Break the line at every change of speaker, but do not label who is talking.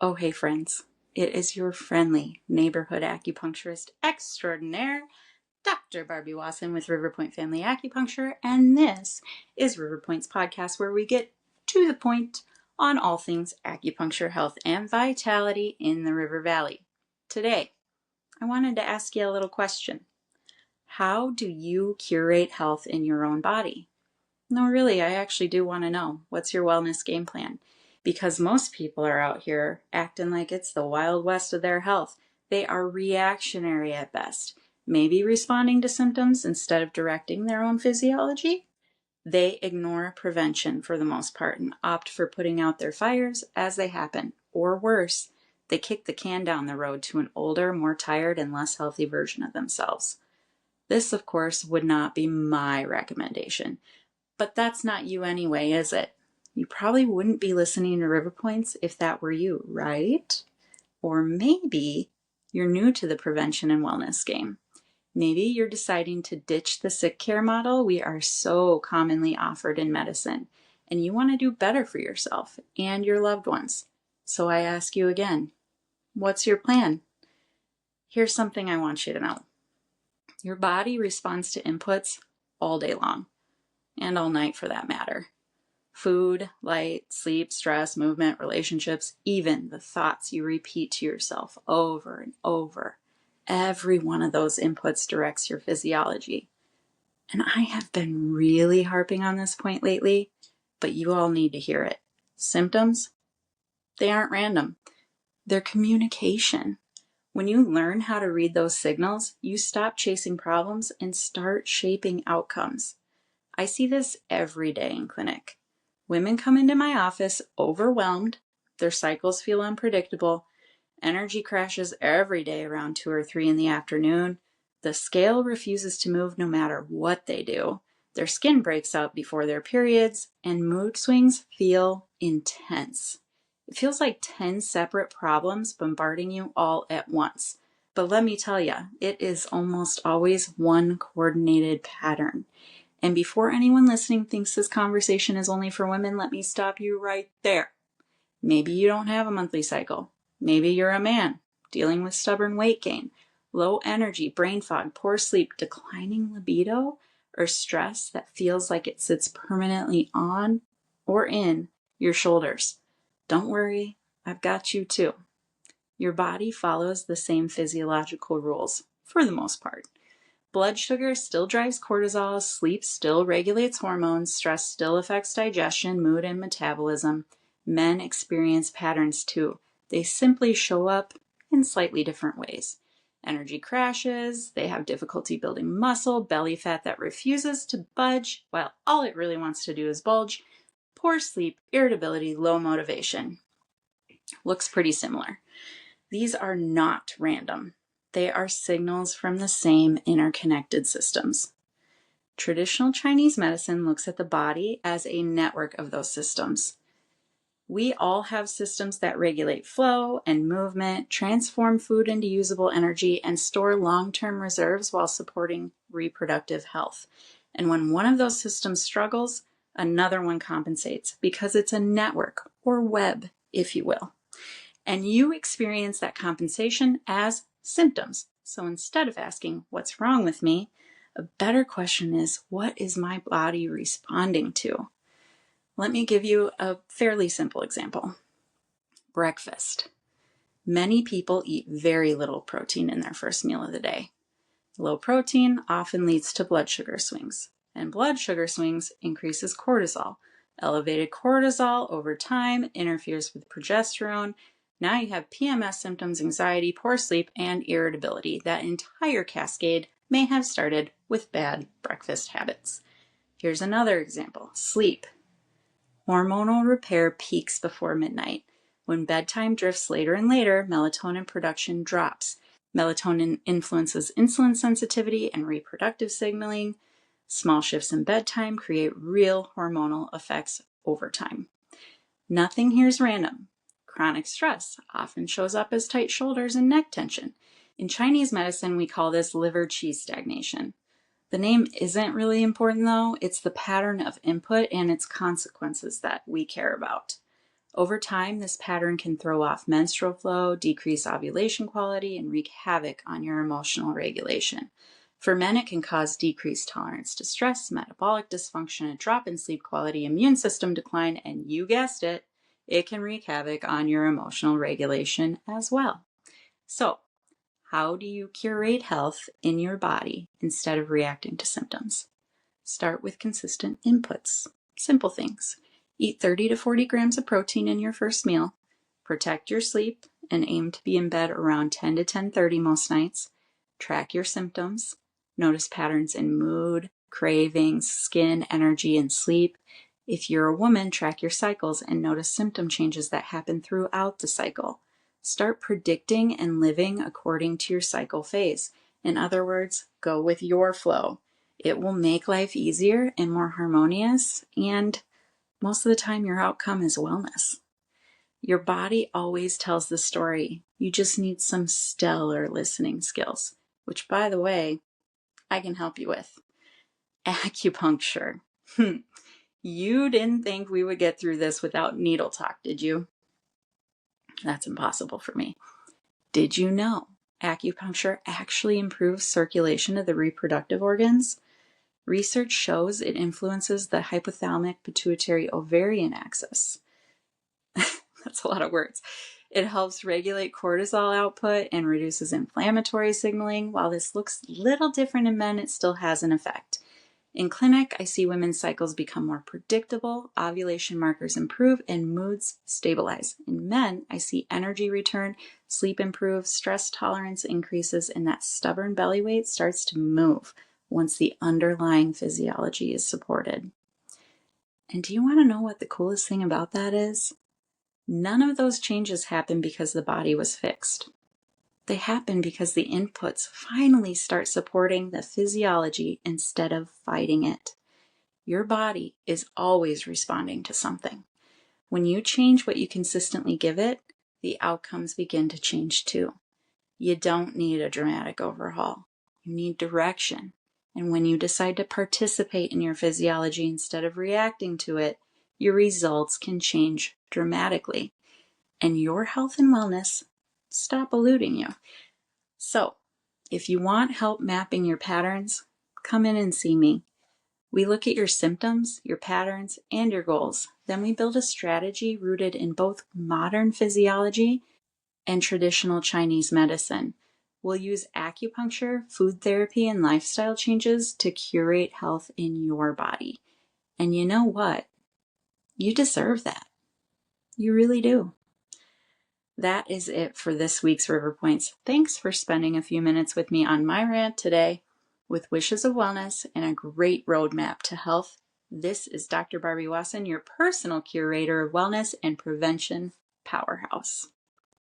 Oh, hey, friends. It is your friendly neighborhood acupuncturist extraordinaire, Dr. Barbie Wasson with Riverpoint Family Acupuncture, and this is Riverpoint's podcast where we get to the point on all things acupuncture, health, and vitality in the River Valley. Today, I wanted to ask you a little question. How do you curate health in your own body? No, really, I actually do want to know. What's your wellness game plan? Because most people are out here acting like it's the Wild West of their health. They are reactionary at best, maybe responding to symptoms instead of directing their own physiology. They ignore prevention for the most part and opt for putting out their fires as they happen. Or worse, they kick the can down the road to an older, more tired, and less healthy version of themselves. This, of course, would not be my recommendation. But that's not you anyway, is it? You probably wouldn't be listening to River Points if that were you, right? Or maybe you're new to the prevention and wellness game. Maybe you're deciding to ditch the sick care model we are so commonly offered in medicine, and you want to do better for yourself and your loved ones. So I ask you again, what's your plan? Here's something I want you to know. Your body responds to inputs all day long, and all night for that matter. Food, light, sleep, stress, movement, relationships, even the thoughts you repeat to yourself over and over. Every one of those inputs directs your physiology. And I have been really harping on this point lately, but you all need to hear it. Symptoms, they aren't random. They're communication. When you learn how to read those signals, you stop chasing problems and start shaping outcomes. I see this every day in clinic. Women come into my office overwhelmed, their cycles feel unpredictable, energy crashes every day around 2 or 3 in the afternoon, the scale refuses to move no matter what they do, their skin breaks out before their periods, and mood swings feel intense. It feels like 10 separate problems bombarding you all at once. But let me tell you, it is almost always one coordinated pattern. And before anyone listening thinks this conversation is only for women, let me stop you right there. Maybe you don't have a monthly cycle. Maybe you're a man dealing with stubborn weight gain, low energy, brain fog, poor sleep, declining libido, or stress that feels like it sits permanently on or in your shoulders. Don't worry, I've got you too. Your body follows the same physiological rules for the most part. Blood sugar still drives cortisol, sleep still regulates hormones, stress still affects digestion, mood, and metabolism. Men experience patterns too. They simply show up in slightly different ways. Energy crashes, they have difficulty building muscle, belly fat that refuses to budge, while all it really wants to do is bulge, poor sleep, irritability, low motivation. Looks pretty similar. These are not random. They are signals from the same interconnected systems. Traditional Chinese medicine looks at the body as a network of those systems. We all have systems that regulate flow and movement, transform food into usable energy, and store long-term reserves while supporting reproductive health. And when one of those systems struggles, another one compensates because it's a network or web, if you will. And you experience that compensation as symptoms. So instead of asking, what's wrong with me? A better question is, what is my body responding to? Let me give you a fairly simple example. Breakfast. Many people eat very little protein in their first meal of the day. Low protein often leads to blood sugar swings, and blood sugar swings increases cortisol. Elevated cortisol over time interferes with progesterone. Now you have PMS symptoms, anxiety, poor sleep, and irritability. That entire cascade may have started with bad breakfast habits. Here's another example. Sleep. Hormonal repair peaks before midnight. When bedtime drifts later and later, melatonin production drops. Melatonin influences insulin sensitivity and reproductive signaling. Small shifts in bedtime create real hormonal effects over time. Nothing here is random. Chronic stress often shows up as tight shoulders and neck tension. In Chinese medicine, we call this liver qi stagnation. The name isn't really important though. It's the pattern of input and its consequences that we care about. Over time, this pattern can throw off menstrual flow, decrease ovulation quality, and wreak havoc on your emotional regulation. For men, it can cause decreased tolerance to stress, metabolic dysfunction, a drop in sleep quality, immune system decline, and you guessed it, it can wreak havoc on your emotional regulation as well. So, how do you curate health in your body instead of reacting to symptoms? Start with consistent inputs. Simple things. Eat 30 to 40 grams of protein in your first meal. Protect your sleep and aim to be in bed around 10 to 10:30 most nights. Track your symptoms. Notice patterns in mood, cravings, skin, energy, and sleep. If you're a woman, track your cycles and notice symptom changes that happen throughout the cycle. Start predicting and living according to your cycle phase. In other words, go with your flow. It will make life easier and more harmonious, and most of the time your outcome is wellness. Your body always tells the story. You just need some stellar listening skills, which, by the way, I can help you with. Acupuncture. You didn't think we would get through this without needle talk, did you? That's impossible for me. Did you know acupuncture actually improves circulation of the reproductive organs? Research shows it influences the hypothalamic pituitary ovarian axis. That's a lot of words. It helps regulate cortisol output and reduces inflammatory signaling. While this looks a little different in men, it still has an effect. In clinic, I see women's cycles become more predictable, ovulation markers improve, and moods stabilize. In men, I see energy return, sleep improves, stress tolerance increases, and that stubborn belly weight starts to move once the underlying physiology is supported. And do you want to know what the coolest thing about that is? None of those changes happen because the body was fixed. They happen because the inputs finally start supporting the physiology instead of fighting it. Your body is always responding to something. When you change what you consistently give it, the outcomes begin to change too. You don't need a dramatic overhaul. You need direction. And when you decide to participate in your physiology instead of reacting to it, your results can change dramatically. And your health and wellness stop eluding you. So, if you want help mapping your patterns, come in and see me. We look at your symptoms, your patterns, and your goals. Then we build a strategy rooted in both modern physiology and traditional Chinese medicine. We'll use acupuncture, food therapy, and lifestyle changes to curate health in your body. And you know what? You deserve that. You really do. That is it for this week's River Points. Thanks for spending a few minutes with me on my rant today with wishes of wellness and a great roadmap to health. This is Dr. Barbie Wasson, your personal curator of wellness and prevention powerhouse.